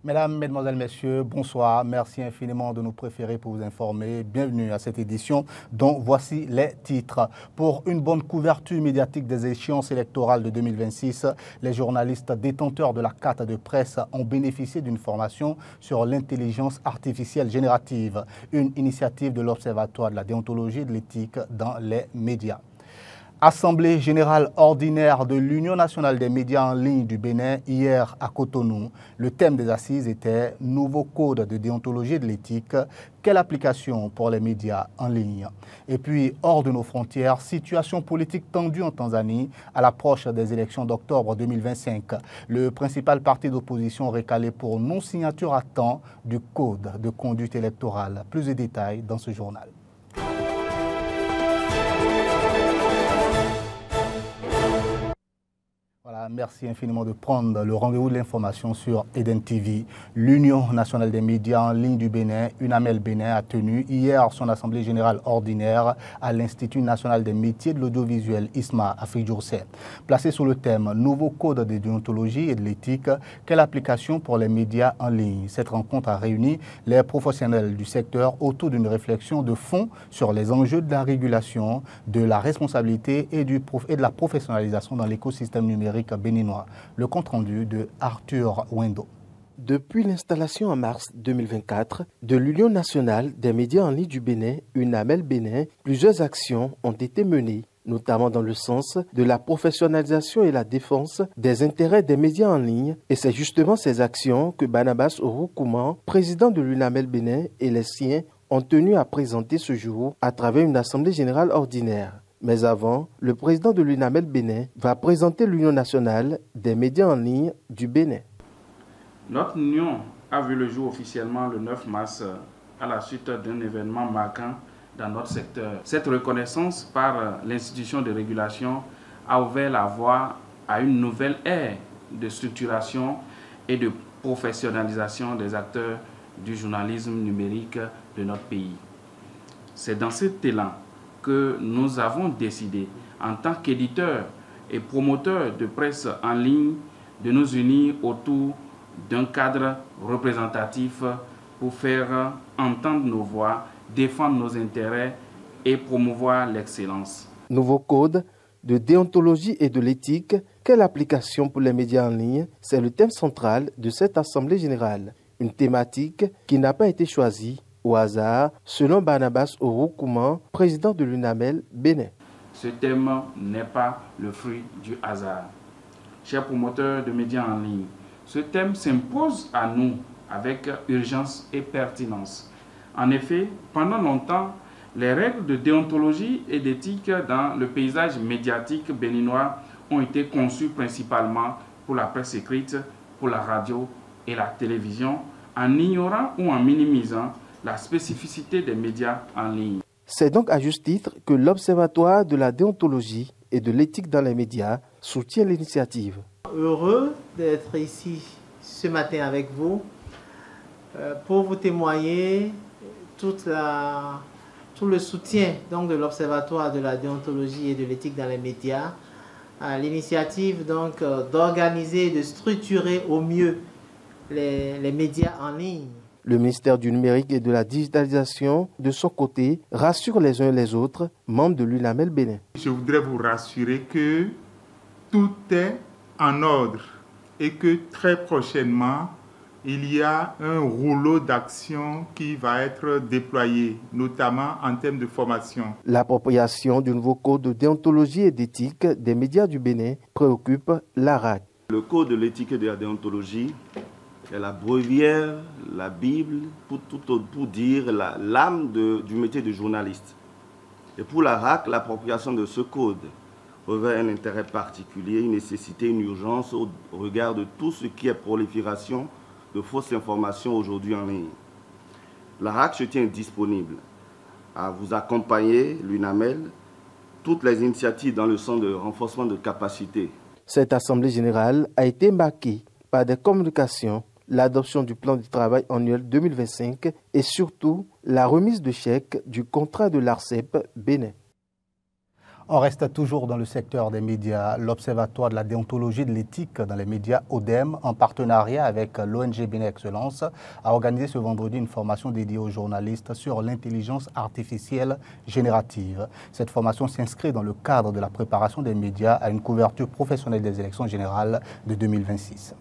Mesdames, Mesdemoiselles, Messieurs, bonsoir. Merci infiniment de nous préférer pour vous informer. Bienvenue à cette édition dont voici les titres. Pour une bonne couverture médiatique des échéances électorales de 2026, les journalistes détenteurs de la carte de presse ont bénéficié d'une formation sur l'intelligence artificielle générative, une initiative de l'Observatoire de la déontologie et de l'éthique dans les médias. Assemblée générale ordinaire de l'Union nationale des médias en ligne du Bénin hier à Cotonou. Le thème des assises était « Nouveau code de déontologie et de l'éthique, quelle application pour les médias en ligne ?» Et puis, hors de nos frontières, situation politique tendue en Tanzanie à l'approche des élections d'octobre 2025. Le principal parti d'opposition récalé pour non-signature à temps du code de conduite électorale. Plus de détails dans ce journal. Voilà, merci infiniment de prendre le rendez-vous de l'information sur Eden TV. L'Union nationale des médias en ligne du Bénin, UNAMEL Bénin, a tenu hier son assemblée générale ordinaire à l'Institut national des métiers de l'audiovisuel ISMA Afrique Jourset. Placé sous le thème « Nouveau code de déontologie et de l'éthique, quelle application pour les médias en ligne ?» Cette rencontre a réuni les professionnels du secteur autour d'une réflexion de fond sur les enjeux de la régulation, de la responsabilité et de la professionnalisation dans l'écosystème numérique béninois. Le compte-rendu de Arthur Wendo. Depuis l'installation en mars 2024 de l'Union nationale des médias en ligne du Bénin, UNAMEL Bénin, plusieurs actions ont été menées, notamment dans le sens de la professionnalisation et la défense des intérêts des médias en ligne. Et c'est justement ces actions que Barnabas Oroukoumane, président de l'UNAMEL Bénin, et les siens ont tenu à présenter ce jour à travers une assemblée générale ordinaire. Mais avant, le président de l'UNAMEL Bénin va présenter l'Union nationale des médias en ligne du Bénin. Notre union a vu le jour officiellement le 9 mars à la suite d'un événement marquant dans notre secteur. Cette reconnaissance par l'institution de régulation a ouvert la voie à une nouvelle ère de structuration et de professionnalisation des acteurs du journalisme numérique de notre pays. C'est dans cet élan que nous avons décidé, en tant qu'éditeurs et promoteurs de presse en ligne, de nous unir autour d'un cadre représentatif pour faire entendre nos voix, défendre nos intérêts et promouvoir l'excellence. Nouveau code de déontologie et de l'éthique, quelle application pour les médias en ligne? C'est le thème central de cette Assemblée générale, une thématique qui n'a pas été choisie au hasard, selon Barnabas Oroukoumane, président de l'UNAMEL Bénin. Ce thème n'est pas le fruit du hasard. Chers promoteurs de médias en ligne, ce thème s'impose à nous avec urgence et pertinence. En effet, pendant longtemps, les règles de déontologie et d'éthique dans le paysage médiatique béninois ont été conçues principalement pour la presse écrite, pour la radio et la télévision, en ignorant ou en minimisant la spécificité des médias en ligne. C'est donc à juste titre que l'Observatoire de la déontologie et de l'éthique dans les médias soutient l'initiative. Heureux d'être ici ce matin avec vous pour vous témoigner tout le soutien donc, de l'Observatoire de la déontologie et de l'éthique dans les médias à l'initiative donc d'organiser et de structurer au mieux les médias en ligne. Le ministère du numérique et de la digitalisation, de son côté, rassure les uns et les autres, membres de l'UNAMEL Bénin. Je voudrais vous rassurer que tout est en ordre et que très prochainement, il y a un rouleau d'action qui va être déployé, notamment en termes de formation. L'appropriation du nouveau code de déontologie et d'éthique des médias du Bénin préoccupe l'ARAC. Le code de l'éthique et de la déontologie est la brevière, la Bible, pour dire l'âme du métier de journaliste. Et pour l'ARAC, l'appropriation de ce code revêt un intérêt particulier, une nécessité, une urgence au regard de tout ce qui est prolifération de fausses informations aujourd'hui en ligne. L'ARAC se tient disponible à vous accompagner, l'UNAMEL, toutes les initiatives dans le sens de renforcement de capacités. Cette assemblée générale a été marquée par des communications, l'adoption du plan de travail annuel 2025 et surtout la remise de chèque du contrat de l'ARCEP Bénin. On reste toujours dans le secteur des médias. L'Observatoire de la déontologie de l'éthique dans les médias, ODEM, en partenariat avec l'ONG Bénin Excellence, a organisé ce vendredi une formation dédiée aux journalistes sur l'intelligence artificielle générative. Cette formation s'inscrit dans le cadre de la préparation des médias à une couverture professionnelle des élections générales de 2026.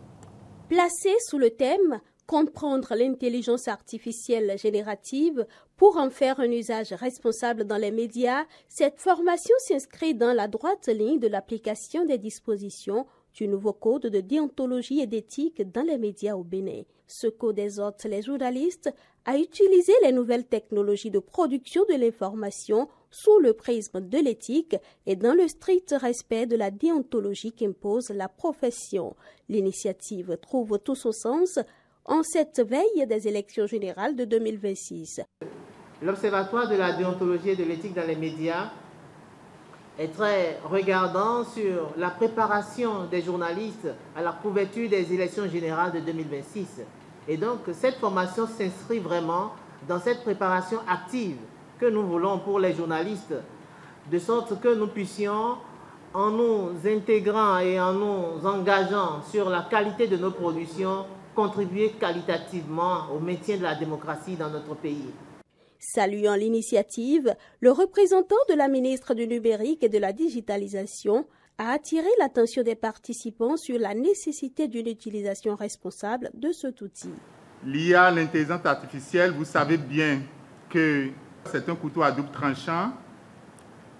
Placée sous le thème « Comprendre l'intelligence artificielle générative pour en faire un usage responsable dans les médias », cette formation s'inscrit dans la droite ligne de l'application des dispositions du nouveau code de déontologie et d'éthique dans les médias au Bénin. Ce code exhorte les journalistes à utiliser les nouvelles technologies de production de l'information sous le prisme de l'éthique et dans le strict respect de la déontologie qu'impose la profession. L'initiative trouve tout son sens en cette veille des élections générales de 2026. L'Observatoire de la déontologie et de l'éthique dans les médias est très regardant sur la préparation des journalistes à la couverture des élections générales de 2026. Et donc, cette formation s'inscrit vraiment dans cette préparation active que nous voulons pour les journalistes, de sorte que nous puissions, en nous intégrant et en nous engageant sur la qualité de nos productions, contribuer qualitativement au maintien de la démocratie dans notre pays. Saluant l'initiative, le représentant de la ministre du Numérique et de la Digitalisation a attiré l'attention des participants sur la nécessité d'une utilisation responsable de cet outil. L'IA, l'intelligence artificielle, vous savez bien que c'est un couteau à double tranchant.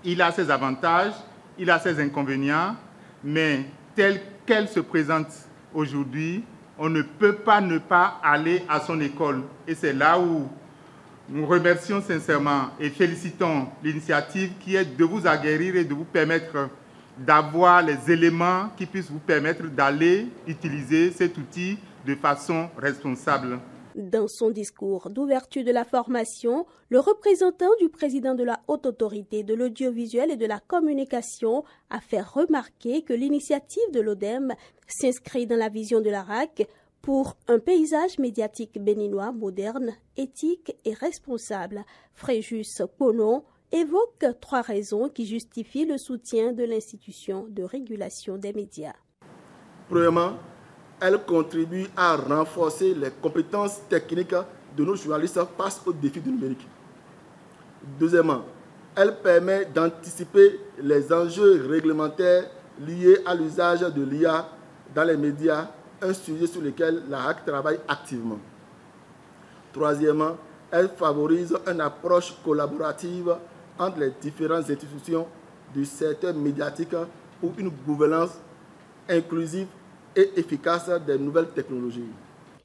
Il a ses avantages, il a ses inconvénients, mais tel qu'elle se présente aujourd'hui, on ne peut pas ne pas aller à son école. Et c'est là où nous remercions sincèrement et félicitons l'initiative qui est de vous aguerrir et de vous permettre d'avoir les éléments qui puissent vous permettre d'aller utiliser cet outil de façon responsable. Dans son discours d'ouverture de la formation, le représentant du président de la Haute Autorité de l'audiovisuel et de la communication a fait remarquer que l'initiative de l'ODEM s'inscrit dans la vision de la RAC pour un paysage médiatique béninois moderne, éthique et responsable. Fréjus Ponon évoque 3 raisons qui justifient le soutien de l'institution de régulation des médias. Premièrement, elle contribue à renforcer les compétences techniques de nos journalistes face aux défis du numérique. Deuxièmement, elle permet d'anticiper les enjeux réglementaires liés à l'usage de l'IA dans les médias, un sujet sur lequel la RAC travaille activement. Troisièmement, elle favorise une approche collaborative entre les différentes institutions du secteur médiatique pour une gouvernance inclusive et efficace des nouvelles technologies.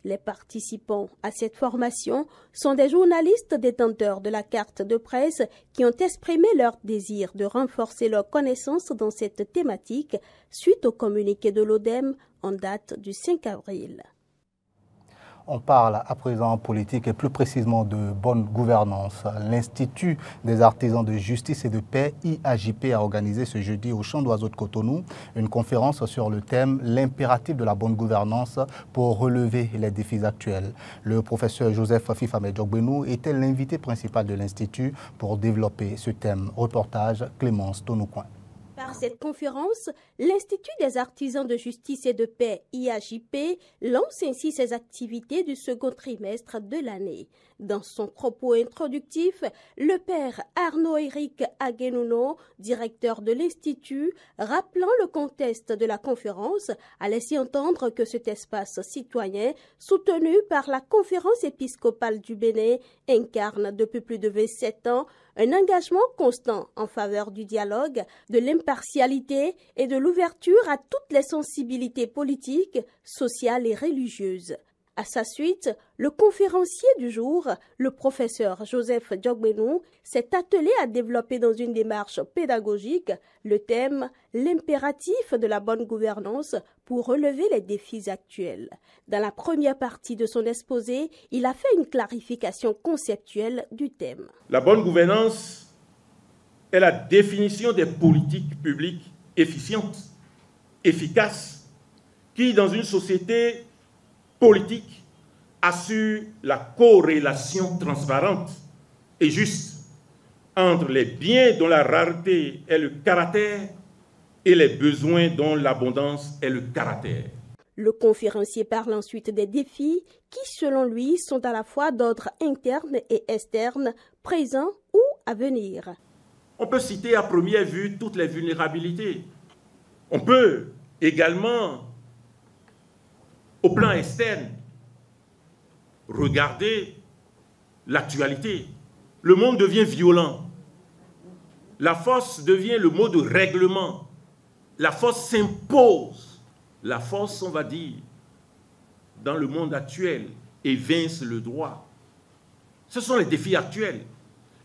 Les participants à cette formation sont des journalistes détenteurs de la carte de presse qui ont exprimé leur désir de renforcer leurs connaissances dans cette thématique suite au communiqué de l'ODEM en date du 5 avril. On parle à présent politique et plus précisément de bonne gouvernance. L'Institut des artisans de justice et de paix, IAJP, a organisé ce jeudi au Champ d'Oiseaux de Cotonou une conférence sur le thème « L'impératif de la bonne gouvernance pour relever les défis actuels ». Le professeur Joseph Fifame Djokbenou était l'invité principal de l'Institut pour développer ce thème. Reportage Clémence Tonoucoin. Par cette conférence, l'Institut des artisans de justice et de paix, IAJP, lance ainsi ses activités du second trimestre de l'année. Dans son propos introductif, le père Arnaud-Éric Aguenouno, directeur de l'Institut, rappelant le contexte de la conférence, a laissé entendre que cet espace citoyen, soutenu par la Conférence épiscopale du Bénin, incarne depuis plus de 27 ans un engagement constant en faveur du dialogue, de l'impartialité et de l'ouverture à toutes les sensibilités politiques, sociales et religieuses. À sa suite, le conférencier du jour, le professeur Joseph Djokbenou, s'est attelé à développer dans une démarche pédagogique le thème « L'impératif de la bonne gouvernance pour relever les défis actuels ». Dans la première partie de son exposé, il a fait une clarification conceptuelle du thème. La bonne gouvernance est la définition des politiques publiques efficientes, efficaces, qui, dans une société politique, assure la corrélation transparente et juste entre les biens dont la rareté est le caractère et les besoins dont l'abondance est le caractère. Le conférencier parle ensuite des défis qui, selon lui, sont à la fois d'ordre interne et externe, présents ou à venir. On peut citer à première vue toutes les vulnérabilités. On peut également, au plan externe, regarder l'actualité. Le monde devient violent. La force devient le mot de règlement. La force s'impose. La force, on va dire, dans le monde actuel, évince le droit. Ce sont les défis actuels.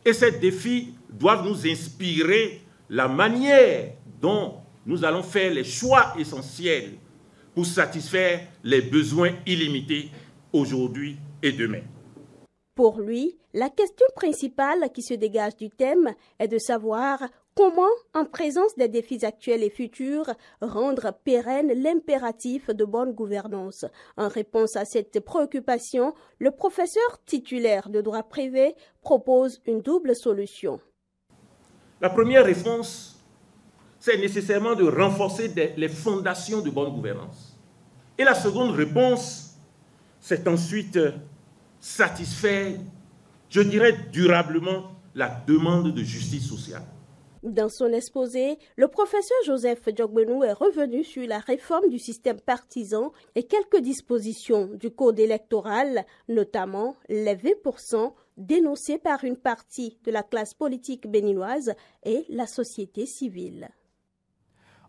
Et ces défis doivent nous inspirer la manière dont nous allons faire les choix essentiels pour satisfaire les besoins illimités aujourd'hui et demain. Pour lui, la question principale qui se dégage du thème est de savoir comment, en présence des défis actuels et futurs, rendre pérenne l'impératif de bonne gouvernance. En réponse à cette préoccupation, le professeur titulaire de droit privé propose une double solution. La première réponse, c'est nécessairement de renforcer les fondations de bonne gouvernance. Et la seconde réponse, c'est ensuite satisfaire, je dirais durablement, la demande de justice sociale. Dans son exposé, le professeur Joseph Diogbenou est revenu sur la réforme du système partisan et quelques dispositions du code électoral, notamment les 20% dénoncés par une partie de la classe politique béninoise et la société civile.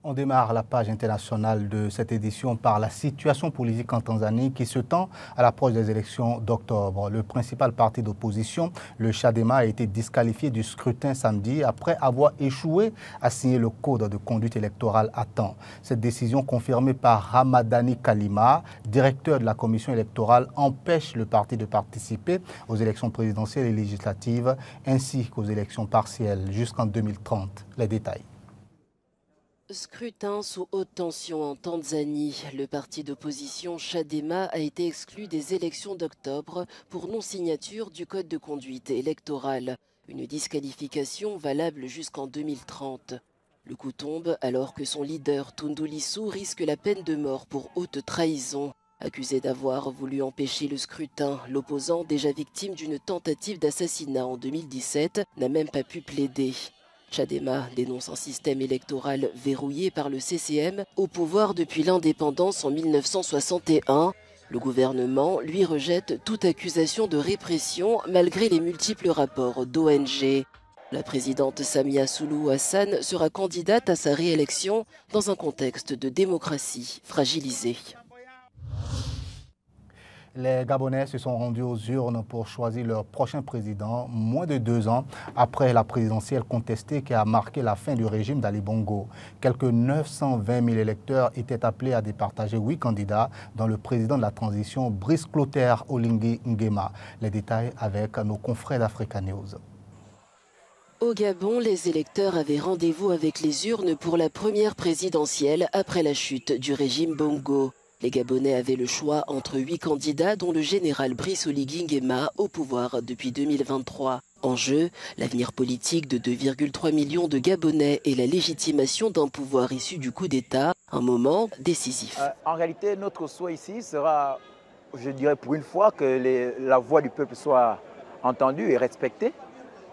On démarre la page internationale de cette édition par la situation politique en Tanzanie qui se tend à l'approche des élections d'octobre. Le principal parti d'opposition, le Chadema, a été disqualifié du scrutin samedi après avoir échoué à signer le code de conduite électorale à temps. Cette décision confirmée par Ramadani Kalima, directeur de la commission électorale, empêche le parti de participer aux élections présidentielles et législatives ainsi qu'aux élections partielles jusqu'en 2030. Les détails. Scrutin sous haute tension en Tanzanie. Le parti d'opposition Chadema a été exclu des élections d'octobre pour non-signature du code de conduite électorale. Une disqualification valable jusqu'en 2030. Le coup tombe alors que son leader Tundu Lissu risque la peine de mort pour haute trahison. Accusé d'avoir voulu empêcher le scrutin, l'opposant, déjà victime d'une tentative d'assassinat en 2017, n'a même pas pu plaider. Chadema dénonce un système électoral verrouillé par le CCM, au pouvoir depuis l'indépendance en 1961. Le gouvernement, lui, rejette toute accusation de répression malgré les multiples rapports d'ONG. La présidente Samia Suluhu Hassan sera candidate à sa réélection dans un contexte de démocratie fragilisée. Les Gabonais se sont rendus aux urnes pour choisir leur prochain président, moins de 2 ans après la présidentielle contestée qui a marqué la fin du régime d'Ali Bongo. Quelques 920 000 électeurs étaient appelés à départager 8 candidats, dont le président de la transition, Brice Clotaire Oligui Nguema. Les détails avec nos confrères d'Africa News. Au Gabon, les électeurs avaient rendez-vous avec les urnes pour la première présidentielle après la chute du régime Bongo. Les Gabonais avaient le choix entre 8 candidats, dont le général Brice Oligui Nguema, au pouvoir depuis 2023. En jeu, l'avenir politique de 2,3 millions de Gabonais et la légitimation d'un pouvoir issu du coup d'État, un moment décisif. En réalité, notre souhait ici sera, je dirais pour une fois, que la voix du peuple soit entendue et respectée.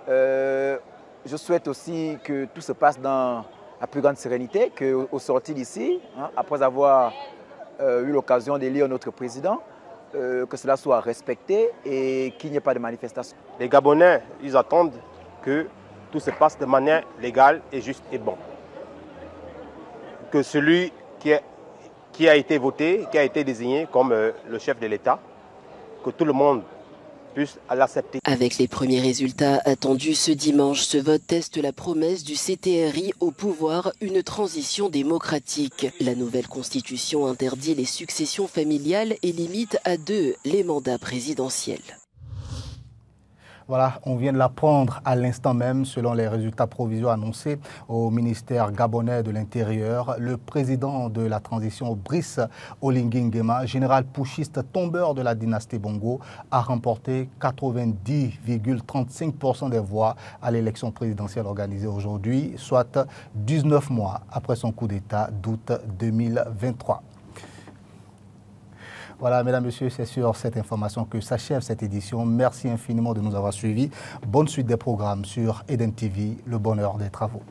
Je souhaite aussi que tout se passe dans la plus grande sérénité, qu'au sortir d'ici, après avoir eu l'occasion d'élire notre président, que cela soit respecté et qu'il n'y ait pas de manifestation. Les Gabonais, ils attendent que tout se passe de manière légale et juste et bon. Que celui qui a été voté, qui a été désigné comme le chef de l'État, que tout le monde puisse l'accepter. Avec les premiers résultats attendus ce dimanche, ce vote teste la promesse du CTRI au pouvoir, une transition démocratique. La nouvelle constitution interdit les successions familiales et limite à 2 les mandats présidentiels. Voilà, on vient de l'apprendre à l'instant même, selon les résultats provisoires annoncés au ministère gabonais de l'Intérieur. Le président de la transition, Brice Oligui Nguema, général putschiste tombeur de la dynastie Bongo, a remporté 90,35% des voix à l'élection présidentielle organisée aujourd'hui, soit 19 mois après son coup d'État d'août 2023. Voilà, mesdames, messieurs, c'est sur cette information que s'achève cette édition. Merci infiniment de nous avoir suivis. Bonne suite des programmes sur Eden TV, le bonheur des travaux.